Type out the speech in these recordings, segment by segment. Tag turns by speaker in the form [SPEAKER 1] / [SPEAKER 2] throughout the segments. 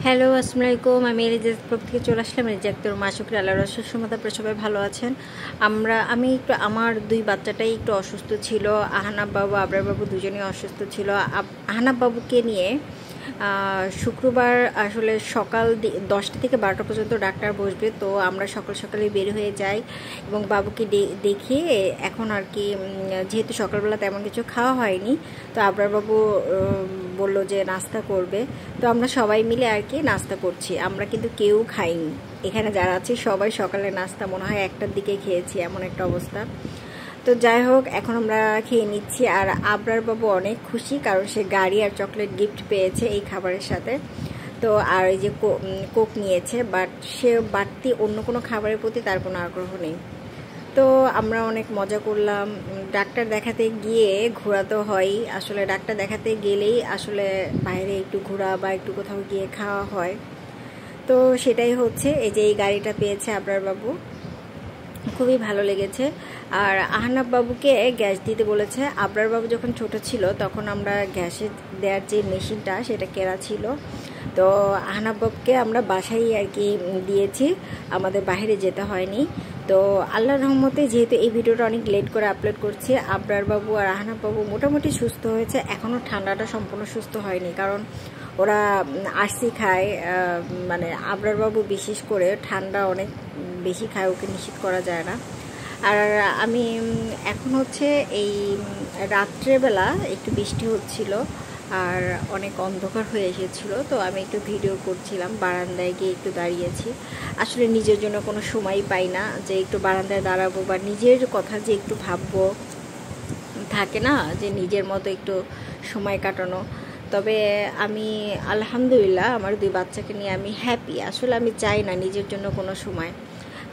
[SPEAKER 1] Hello, আসসালামু আলাইকুম। আমি রিজেক্ট থেকে চলে আসলাম। রিজেক্টর মাসুকের আল্লাহর অশেষ রহমতে আপনারা সবাই ভালো আছেন। আমি একটু আমার দুই বাচ্চাটাই একটু অসুস্থ ছিল। আহনাব বাবু, আবরার বাবু দুজনেই অসুস্থ ছিল। আহনাব বাবুকে নিয়ে শুক্রবার আসলে সকাল 10টা থেকে 12টা পর্যন্ত ডাক্তার বসবে। তো আমরা সকাল সকালে বের হয়ে যাই এবং বাবুকে দেখিয়ে এখন আর কি, যেহেতু সকালবেলা তেমন কিছু খাওয়া হয়নি, তো আবরার বাবু বলল যে নাস্তা করবে। তো আমরা সবাই মিলে আর কি নাস্তা করছি। আমরা কিন্তু কেউ খাইনি, এখানে যারা আছে সবাই সকালে নাস্তা মনে হয় 1টার দিকে খেয়েছি, এমন একটা অবস্থা। তো যাই হোক, এখন আমরা খেয়ে নিচ্ছি। আর আবরার বাবু অনেক খুশি, কারণ সে গাড়ি আর চকলেট গিফট পেয়েছে এই খাবারের সাথে। তো আর এই যে কোক নিয়েছে, বাট সে বাড়তি অন্য কোনো খাবারের প্রতি তার কোনো আগ্রহ নেই। তো আমরা অনেক মজা করলাম। ডাক্তার দেখাতে গিয়ে ঘোরা তো হয়ই, আসলে ডাক্তার দেখাতে গেলেই আসলে বাইরে একটু ঘোরা বা একটু কোথাও গিয়ে খাওয়া হয়। তো সেটাই হচ্ছে, এই যে এই গাড়িটা পেয়েছে আবরার বাবু, খুবই ভালো লেগেছে। আর আহনাব বাবুকে গ্যাস দিতে বলেছে। আবরার বাবু যখন ছোট ছিল তখন আমরা গ্যাসে দেওয়ার যে মেশিনটা সেটা কেনা ছিল। তো আহনাব বাবুকে আমরা বাসায় আর কি দিয়েছি, আমাদের বাইরে যেতে হয়নি। তো আল্লাহর রহমতে যেহেতু এই ভিডিওটা অনেক লেট করে আপলোড করছি, আবরার বাবু আর আহনাব বাবু মোটামুটি সুস্থ হয়েছে। এখনও ঠান্ডাটা সম্পূর্ণ সুস্থ হয়নি, কারণ ওরা আরসি খায়, মানে আবরার বাবু বিশেষ করে ঠান্ডা অনেক বেশি খায়, ওকে নিষেধ করা যায় না। আর আমি এখন হচ্ছে এই রাত্রেবেলা একটু বৃষ্টি হচ্ছিল আর অনেক অন্ধকার হয়ে এসেছিলো, তো আমি একটু ভিডিও করছিলাম, বারান্দায় গিয়ে একটু দাঁড়িয়েছি। আসলে নিজের জন্য কোনো সময় পাই না যে একটু বারান্দায় দাঁড়াবো বা নিজের কথা যে একটু ভাববো, থাকে না যে নিজের মতো একটু সময় কাটানো। তবে আমি আলহামদুলিল্লাহ আমার দুই বাচ্চাকে নিয়ে আমি হ্যাপি। আসলে আমি চাই না নিজের জন্য কোনো সময়,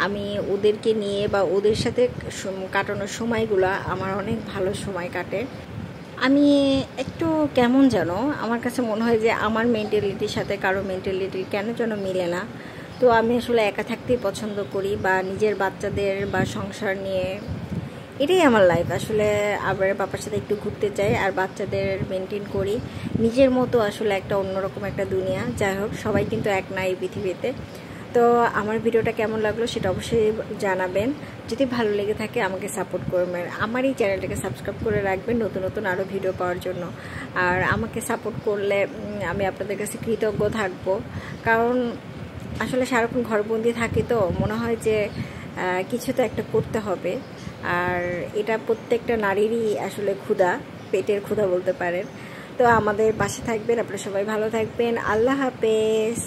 [SPEAKER 1] আমি ওদেরকে নিয়ে বা ওদের সাথে কাটানোর সময়গুলো আমার অনেক ভালো সময় কাটে। আমি একটু কেমন যেন আমার কাছে মনে হয় যে আমার মেন্টালিটির সাথে কারো মেন্টালিটি কেন যেন মিলে না। তো আমি আসলে একা থাকতেই পছন্দ করি, বা নিজের বাচ্চাদের বা সংসার নিয়ে, এটাই আমার লাইফ। আসলে আবার বাবার সাথে একটু ঘুরতে চাই আর বাচ্চাদের মেনটেন করি নিজের মতো। আসলে একটা অন্যরকম একটা দুনিয়া। যাই হোক, সবাই কিন্তু এক না এই পৃথিবীতে। তো আমার ভিডিওটা কেমন লাগলো সেটা অবশ্যই জানাবেন। যদি ভালো লেগে থাকে আমাকে সাপোর্ট করবেন, আমার এই চ্যানেলটাকে সাবস্ক্রাইব করে রাখবেন নতুন নতুন আরও ভিডিও পাওয়ার জন্য। আর আমাকে সাপোর্ট করলে আমি আপনাদের কাছে কৃতজ্ঞ থাকবো, কারণ আসলে সারাক্ষণ ঘরবন্দি থাকি, তো মনে হয় যে কিছু তো একটা করতে হবে। আর এটা প্রত্যেকটা নারীরই আসলে ক্ষুধা, পেটের ক্ষুধা বলতে পারেন। তো আমাদের পাশে থাকবেন, আপনারা সবাই ভালো থাকবেন। আল্লাহ হাফেজ।